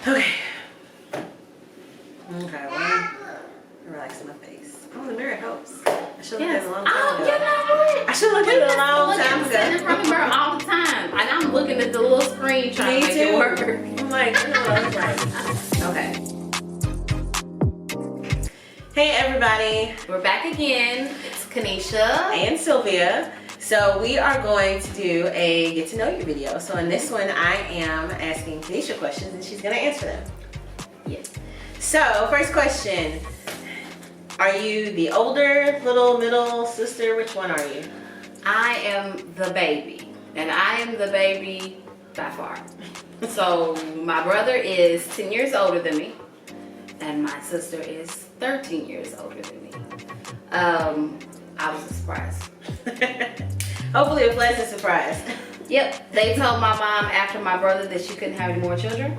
Okay. Okay, well, relax my face. Oh, the mirror helps. I should have looked at it a long time ago. You know what? I should have looked at it a long time I'm sitting in front of the mirror all the time. And I'm looking at the little screen trying to make it work. I'm like, okay. Hey everybody. We're back again. It's Kanisha. And Sylvia. So we are going to do a get to know you video. So in this one, I am asking Kanisha questions and she's gonna answer them. Yes. So first question, are you the older, little, middle sister? Which one are you? I am the baby. And I am the baby by far. So my brother is 10 years older than me. And my sister is 13 years older than me. I was surprised. Hopefully a pleasant surprise. Yep, they told my mom after my brother that she couldn't have any more children.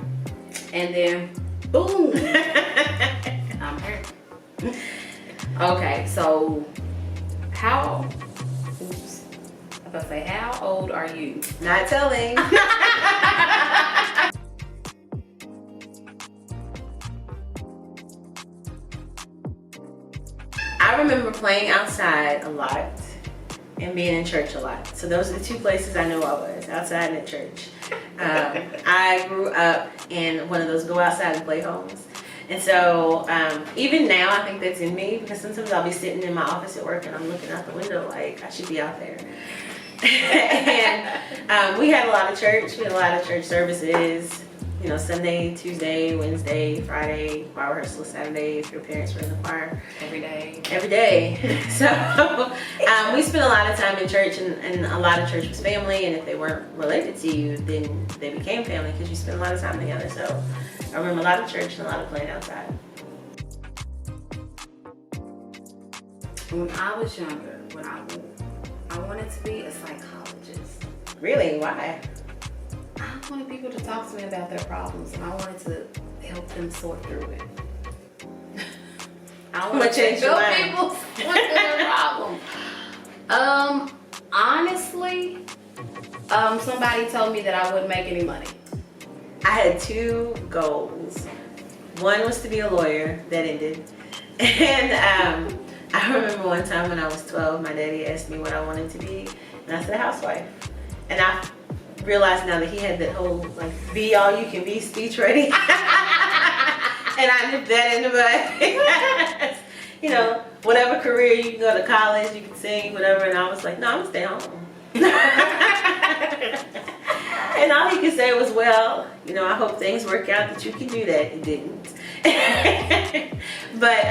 And then, boom, I'm her. Okay, so how old are you? Not telling. I remember playing outside a lot and being in church a lot. So those are the two places I know I was, outside and at church. I grew up in one of those go outside and play homes. And so even now I think that's in me, because sometimes I'll be sitting in my office at work and I'm looking out the window like I should be out there. And we had a lot of church. We had a lot of church services. You know, Sunday, Tuesday, Wednesday, Friday, choir rehearsal Saturday if your parents were in the choir. Every day. Every day. So we spent a lot of time in church, and a lot of church was family, and if they weren't related to you, then they became family because you spent a lot of time together. So I remember a lot of church and a lot of playing outside. When I was younger, I wanted to be a psychologist. Really? Why? I wanted people to talk to me about their problems, and I wanted to help them sort through it. I wanted to help people sort through their problems. Honestly, somebody told me that I wouldn't make any money. I had two goals. One was to be a lawyer. That ended. And I remember one time when I was 12, my daddy asked me what I wanted to be, and I said a housewife. And I realized now that he had that whole like be all you can be speech ready. And I nipped that in the bud. You know, whatever career, you can go to college, you can sing, whatever. And I was like, no, I'm gonna stay home. And all he could say was, well, you know, I hope things work out that you can do that. It didn't. But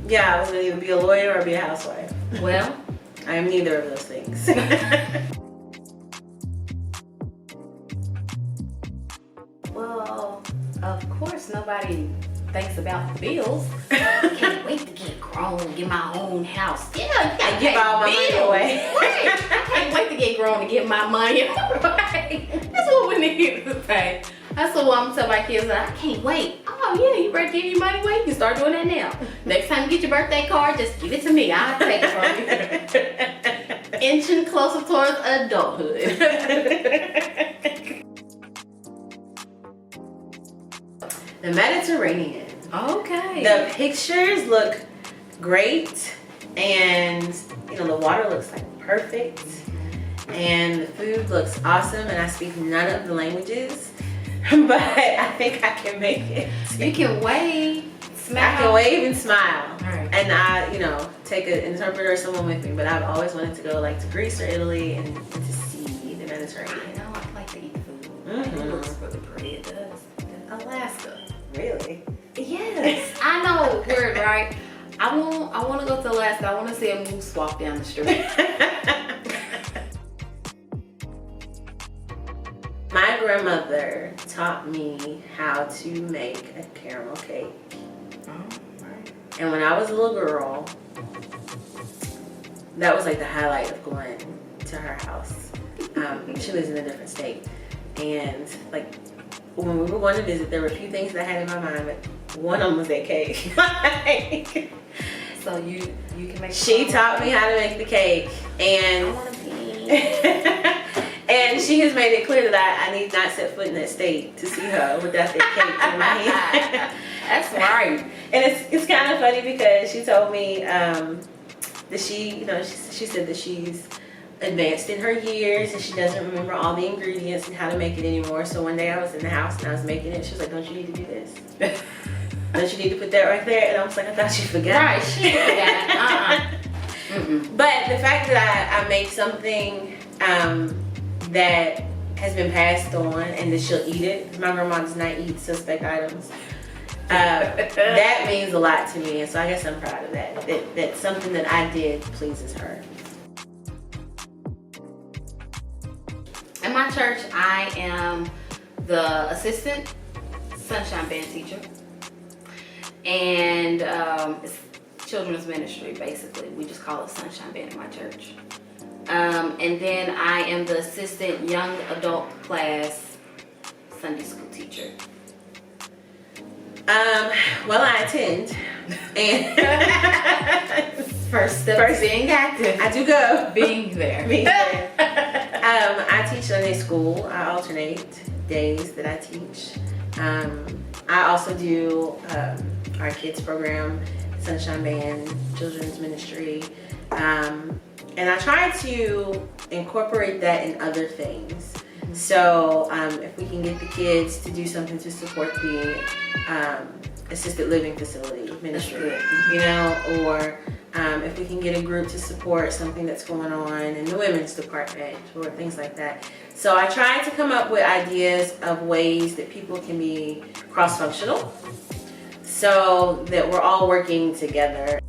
yeah, I was gonna either be a lawyer or be a housewife. Well, I am neither of those things. Well, of course nobody thinks about the bills. I can't wait to get grown and get my own house. Yeah, you gotta give all my money away. Right. I can't wait to get grown and get my money away. That's what we need to say. That's what I'm telling my kids. I can't wait. Oh yeah, you better give your money away. You can start doing that now. Next time you get your birthday card, just give it to me. I'll take it from you. Inching closer towards adulthood. The Mediterranean. Okay. The pictures look great, and you know the water looks like perfect, and the food looks awesome, and I speak none of the languages, but I think I can make it. You can wave, smile. I can wave and smile. Right. And I, you know, take an interpreter or someone with me, but I've always wanted to go like to Greece or Italy and to see the Mediterranean. I know, I like to eat food. Mm-hmm. It looks really pretty, it does. Alaska. Really? Yes. I know, weird, right? I want to go to Alaska. I want to see a moose walk down the street. My grandmother taught me how to make a caramel cake. Oh, right. And when I was a little girl, that was like the highlight of going to her house. She lives in a different state. And like when we were going to visit, there were a few things that I had in my mind, but one of them was that cake. So you can make. She taught me how to make the cake, and And she has made it clear that I need not set foot in that state to see her without that cake in my hand. That's right. And it's kind of funny because she told me that she, you know, she said that she's advanced in her years and she doesn't remember all the ingredients and how to make it anymore. So one day I was in the house and I was making it. She was like, "Don't you need to do this? Don't you need to put that right there?" And I was like, "I thought you forgot." Right, she forgot. But the fact that I make something that has been passed on and that she'll eat it. My grandma does not eat suspect items. That means a lot to me, and so I guess I'm proud of that. That something that I did pleases her. In my church, I am the assistant sunshine band teacher, and it's children's ministry. Basically, we just call it sunshine band in my church. And then I am the assistant young adult class Sunday school teacher. Well, I attend, and First step, being active. I do go. Being there. Being there. I teach Sunday school. I alternate days that I teach. I also do our kids program, Sunshine Band, children's ministry. And I try to incorporate that in other things. So if we can get the kids to do something to support the assisted living facility ministry, you know, or if we can get a group to support something that's going on in the women's department or things like that. So I try to come up with ideas of ways that people can be cross-functional so that we're all working together.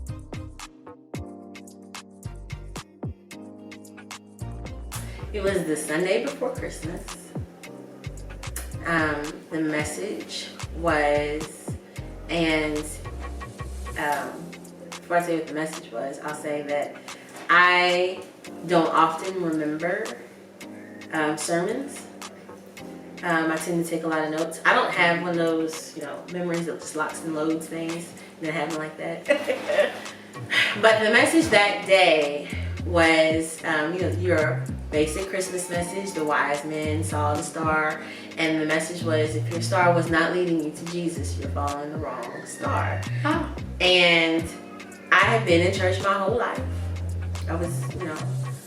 It was the Sunday before Christmas. The message was, and before I say what the message was, I'll say that I don't often remember sermons. I tend to take a lot of notes. I don't have one of those, you know, memories that just locks and loads things. It didn't happen like that. But the message that day was, you know, your basic Christmas message. The wise men saw the star, and the message was, if your star was not leading you to Jesus, you're following the wrong star. Oh. And I had been in church my whole life. I was, you know,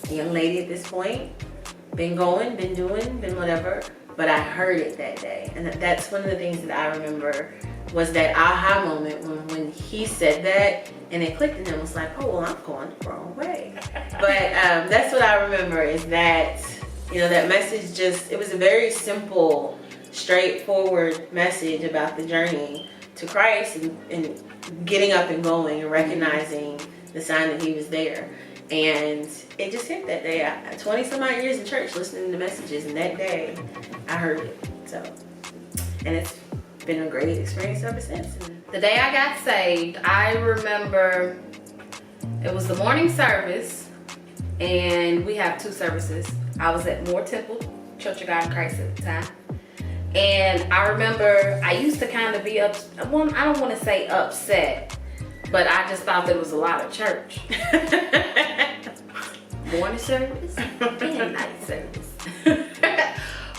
a young lady at this point. Been going, been doing, been whatever. But I heard it that day. And that's one of the things that I remember was that aha moment when he said that and it clicked, and it was like, oh, well, I'm going the wrong way. But that's what I remember is that, you know, that message just, it was a very simple, straightforward message about the journey to Christ and getting up and going and recognizing the sign that he was there. And it just hit that day. 20 some odd years in church listening to messages, and that day I heard it. So, and it's been a great experience ever since. The day I got saved, I remember it was the morning service, and we have two services. I was at Moore Temple Church of God in Christ at the time. And I remember I used to kind of be I don't want to say upset, but I just thought there was a lot of church. Morning service and night service.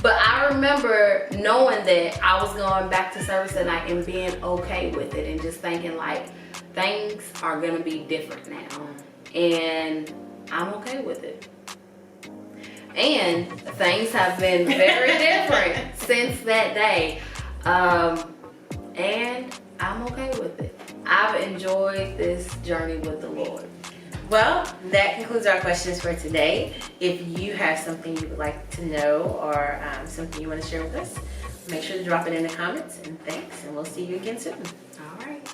But I remember knowing that I was going back to service and being okay with it and just thinking like, things are gonna be different now. And I'm okay with it. And things have been very different since that day. And I'm okay with it. I've enjoyed this journey with the Lord. Well, that concludes our questions for today. If you have something you would like to know or something you want to share with us, make sure to drop it in the comments. And thanks, and we'll see you again soon. All right.